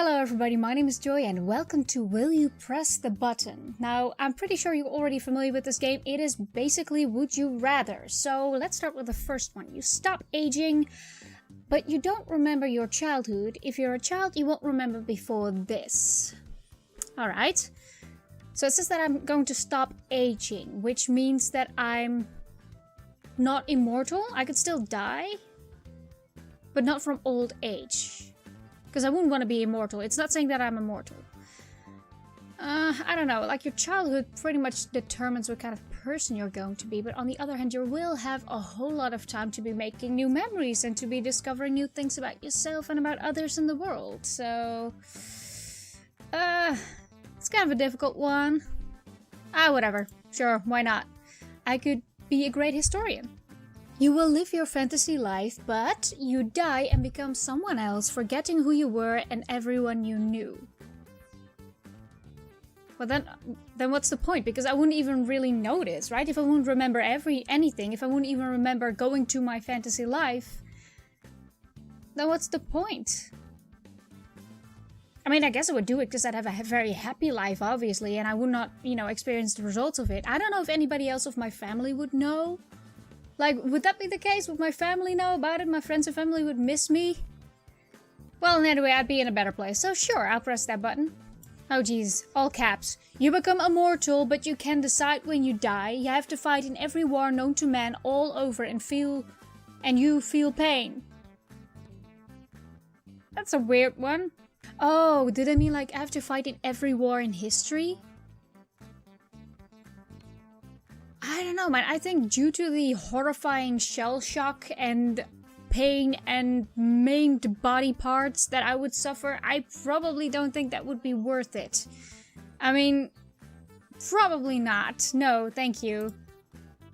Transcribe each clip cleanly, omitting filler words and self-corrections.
Hello everybody, my name is Joy and welcome to Will You Press the Button? Now, I'm pretty sure you're already familiar with this game. It is basically Would You Rather. So let's start with the first one. You stop aging, but you don't remember your childhood. If you're a child, you won't remember before this. Alright. So it says that I'm going to stop aging, which means that I'm not immortal. I could still die, but not from old age. Because I wouldn't want to be immortal. It's not saying that I'm immortal. I don't know. Like, your childhood pretty much determines what kind of person you're going to be. But on the other hand, you will have a whole lot of time to be making new memories and to be discovering new things about yourself and about others in the world. So, it's kind of a difficult one. Whatever. Sure, why not? I could be a great historian. You will live your fantasy life, but you die and become someone else, forgetting who you were and everyone you knew. Well, then what's the point? Because I wouldn't even really notice, right? If I wouldn't remember anything, if I wouldn't even remember going to my fantasy life, then what's the point? I mean, I guess I would do it because I'd have a very happy life, obviously, and I would not, experience the results of it. I don't know if anybody else of my family would know. Like, would that be the case? Would my family know about it? My friends and family would miss me? Well, anyway, I'd be in a better place. So sure, I'll press that button. Oh geez, all caps. You become immortal, but you can decide when you die. You have to fight in every war known to man all over and you feel pain. That's a weird one. Oh, did I mean like I have to fight in every war in history? I don't know, man. I think due to the horrifying shell shock and pain and maimed body parts that I would suffer, I probably don't think that would be worth it. I mean, probably not. No, thank you.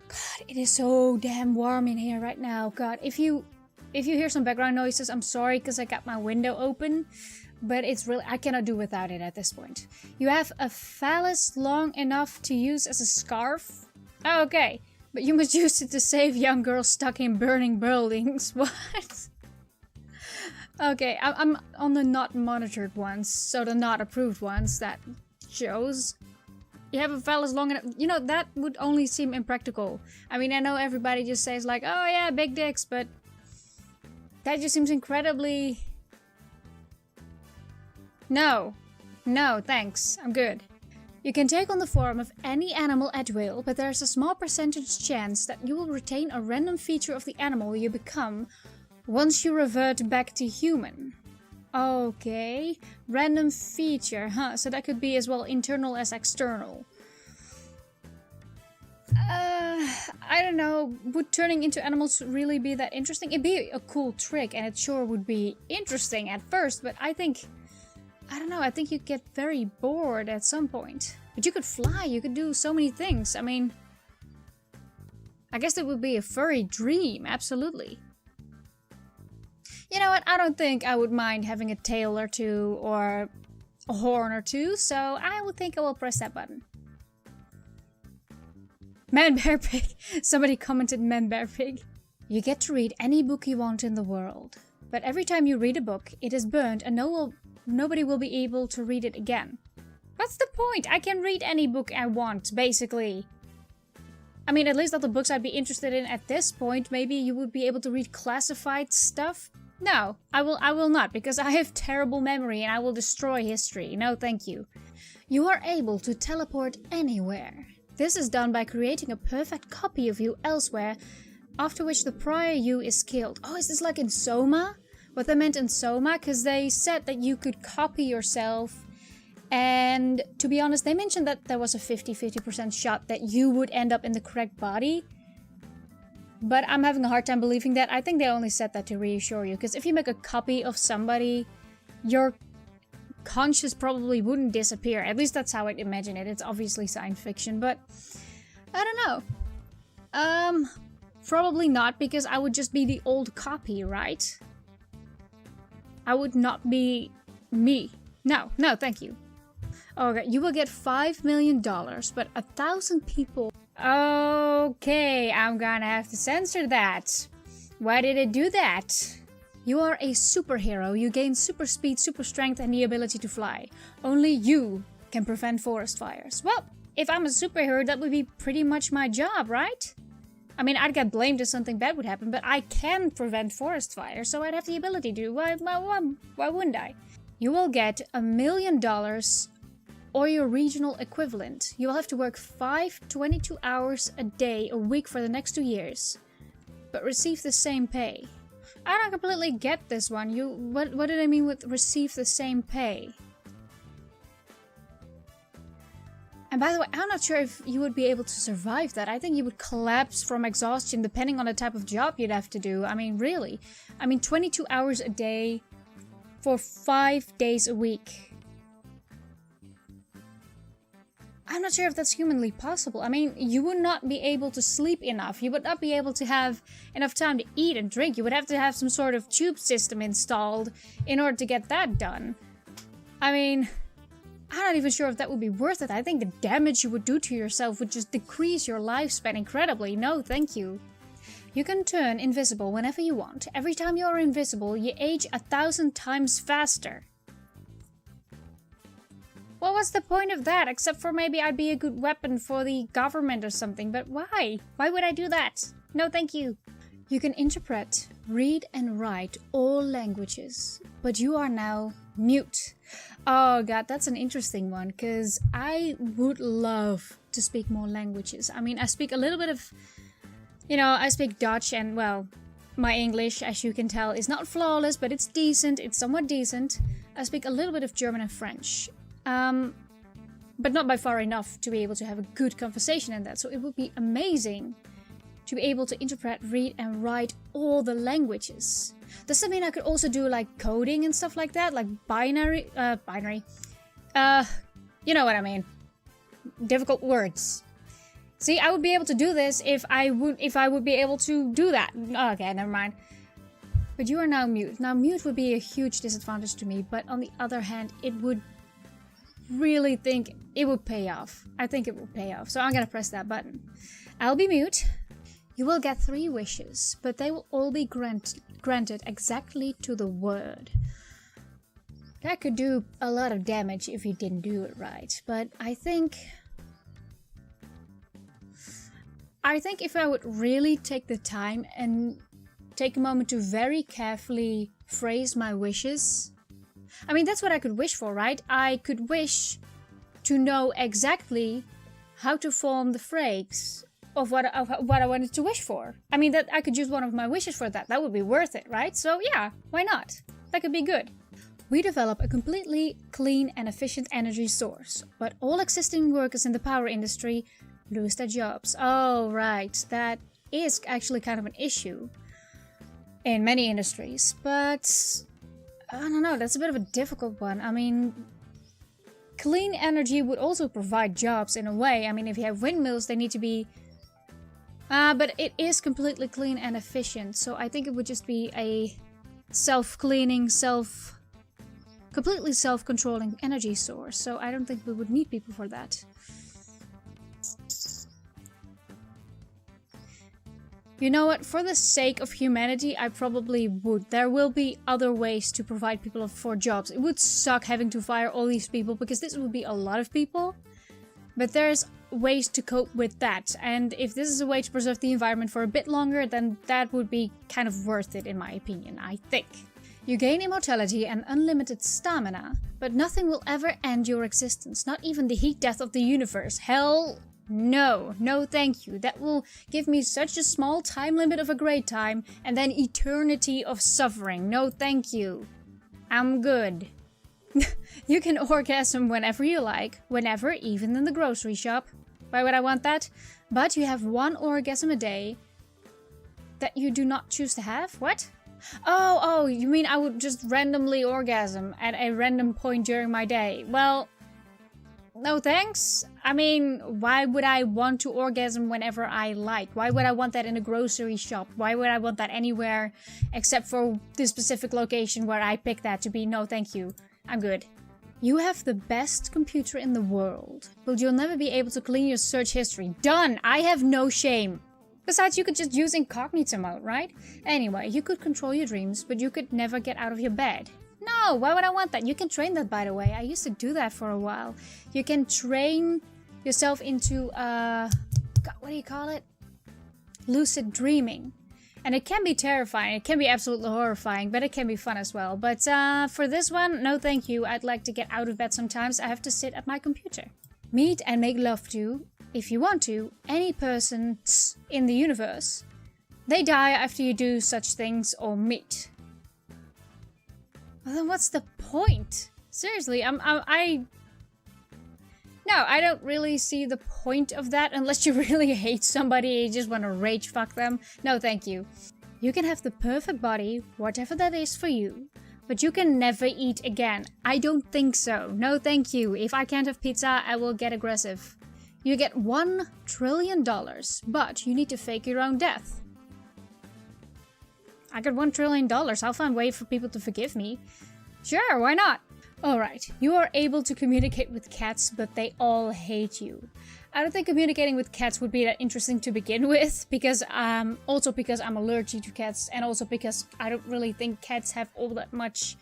God, it is so damn warm in here right now. God, if you hear some background noises, I'm sorry because I got my window open. But it's really, I cannot do without it at this point. You have a phallus long enough to use as a scarf. Oh, okay, but you must use it to save young girls stuck in burning buildings. What? Okay, I'm on the not monitored ones, so the not approved ones that shows. You have a phallus long enough. That would only seem impractical. I mean, I know everybody just says like, oh yeah, big dicks, but that just seems incredibly... No, thanks, I'm good. You can take on the form of any animal at will, but there's a small percentage chance that you will retain a random feature of the animal you become once you revert back to human. Okay, random feature, huh? So that could be as well internal as external. I don't know, would turning into animals really be that interesting? It'd be a cool trick and it sure would be interesting at first, but I don't know, I think you'd get very bored at some point. But you could fly, you could do so many things. I mean, I guess it would be a furry dream, absolutely. You know what, I don't think I would mind having a tail or two or a horn or two, so I would think I will press that button. ManBearPig. Somebody commented ManBearPig. You get to read any book you want in the world. But every time you read a book, it is burned and nobody will be able to read it again. What's the point? I can read any book I want, basically. I mean, at least all the books I'd be interested in at this point. Maybe you would be able to read classified stuff? No, I will not, because I have terrible memory and I will destroy history. No, thank you. You are able to teleport anywhere. This is done by creating a perfect copy of you elsewhere, after which the prior you is killed. Oh, is this like in Soma? What they meant in Soma? Because they said that you could copy yourself. And to be honest, they mentioned that there was a 50% shot that you would end up in the correct body. But I'm having a hard time believing that. I think they only said that to reassure you. Because if you make a copy of somebody, your conscious probably wouldn't disappear. At least that's how I'd imagine it. It's obviously science fiction, but I don't know. Probably not, because I would just be the old copy, right? I would not be me. No, thank you. Okay, you will get $5 million, but 1,000 people... Okay, I'm gonna have to censor that. Why did it do that? You are a superhero. You gain super speed, super strength, and the ability to fly. Only you can prevent forest fires. Well, if I'm a superhero, that would be pretty much my job, right? I mean, I'd get blamed if something bad would happen, but I can prevent forest fires, so I'd have the ability to. Why wouldn't I? You will get $1 million or your regional equivalent. You will have to work 22 hours a day a week for the next 2 years, but receive the same pay. I don't completely get this one. What did I mean with receive the same pay? And by the way, I'm not sure if you would be able to survive that. I think you would collapse from exhaustion depending on the type of job you'd have to do. I mean, really. I mean, 22 hours a day for 5 days a week. I'm not sure if that's humanly possible. I mean, you would not be able to sleep enough. You would not be able to have enough time to eat and drink. You would have to have some sort of tube system installed in order to get that done. I mean, I'm not even sure if that would be worth it. I think the damage you would do to yourself would just decrease your lifespan incredibly. No, thank you. You can turn invisible whenever you want. Every time you are invisible, you age 1,000 times faster. Well, what's the point of that? Except for maybe I'd be a good weapon for the government or something. But why? Why would I do that? No, thank you. You can interpret, read and write all languages. But you are now mute. Oh god, that's an interesting one. Because I would love to speak more languages. I mean, I speak a little bit of... You know, I speak Dutch and, well, my English, as you can tell, is not flawless. But it's decent. It's somewhat decent. I speak a little bit of German and French. But not by far enough to be able to have a good conversation in that. So it would be amazing to be able to interpret, read and write all the languages. Does that mean I could also do like coding and stuff like that? Like binary, you know what I mean. Difficult words. See, I would be able to do this if I would be able to do that. Okay, never mind. But you are now mute. Now mute would be a huge disadvantage to me, but on the other hand, it would really think it would pay off. I think it will pay off. So I'm gonna press that button. I'll be mute. You will get 3 wishes, but they will all be granted exactly to the word. That could do a lot of damage if you didn't do it right, but I think if I would really take the time and take a moment to very carefully phrase my wishes. I mean, that's what I could wish for, right? I could wish to know exactly how to form the phrase of what I wanted to wish for. I mean, that I could use one of my wishes for that. That would be worth it, right? So yeah, why not? That could be good. We develop a completely clean and efficient energy source, but all existing workers in the power industry lose their jobs. Oh, right. That is actually kind of an issue in many industries, but I don't know, that's a bit of a difficult one. I mean, clean energy would also provide jobs in a way. I mean, if you have windmills, they need to be... but it is completely clean and efficient, so I think it would just be a self-cleaning, completely self-controlling energy source, so I don't think we would need people for that. You know what, for the sake of humanity, I probably would. There will be other ways to provide people for jobs. It would suck having to fire all these people, because this would be a lot of people. But there's ways to cope with that. And if this is a way to preserve the environment for a bit longer, then that would be kind of worth it in my opinion, I think. You gain immortality and unlimited stamina, but nothing will ever end your existence. Not even the heat death of the universe. Hell... no, no thank you. That will give me such a small time limit of a great time and then eternity of suffering. No thank you. I'm good. You can orgasm whenever you like, whenever, even in the grocery shop. Why would I want that? But you have 1 orgasm a day that you do not choose to have? What? Oh, you mean I would just randomly orgasm at a random point during my day? Well... no thanks. I mean, why would I want to orgasm whenever I like? Why would I want that in a grocery shop? Why would I want that anywhere except for the specific location where I pick that to be? No, thank you. I'm good. You have the best computer in the world, but you'll never be able to clean your search history. Done! I have no shame. Besides, you could just use incognito mode, right? Anyway, you could control your dreams, but you could never get out of your bed. No, why would I want that? You can train that, by the way. I used to do that for a while. You can train yourself into, God, what do you call it? Lucid dreaming. And it can be terrifying, it can be absolutely horrifying, but it can be fun as well. But for this one, no thank you. I'd like to get out of bed sometimes. I have to sit at my computer. Meet and make love to, if you want to, any persons in the universe. They die after you do such things or meet. Well, then what's the point? Seriously, No, I don't really see the point of that unless you really hate somebody and you just want to rage fuck them. No, thank you. You can have the perfect body, whatever that is for you, but you can never eat again. I don't think so. No, thank you. If I can't have pizza, I will get aggressive. You get $1 trillion, but you need to fake your own death. I got $1 trillion. I'll find a way for people to forgive me. Sure, why not? Alright, you are able to communicate with cats, but they all hate you. I don't think communicating with cats would be that interesting to begin with, because also because I'm allergic to cats, and also because I don't really think cats have all that much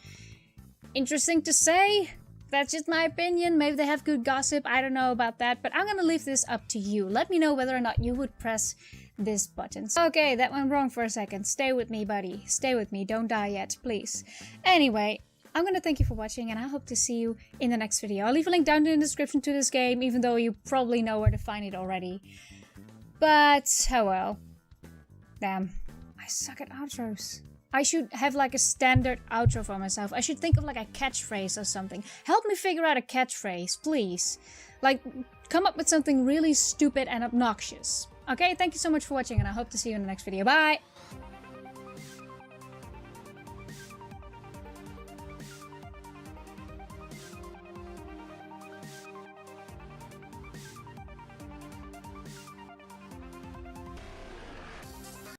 interesting to say. That's just my opinion. Maybe they have good gossip, I don't know about that, but I'm gonna leave this up to you. Let me know whether or not you would press this button. Okay, that went wrong for a second. Stay with me, buddy. Stay with me. Don't die yet, please. Anyway, I'm gonna thank you for watching, and I hope to see you in the next video. I'll leave a link down in the description to this game, even though you probably know where to find it already. But, oh well. Damn. I suck at outros. I should have like a standard outro for myself. I should think of like a catchphrase or something. Help me figure out a catchphrase, please. Like, come up with something really stupid and obnoxious. Okay, thank you so much for watching, and I hope to see you in the next video. Bye!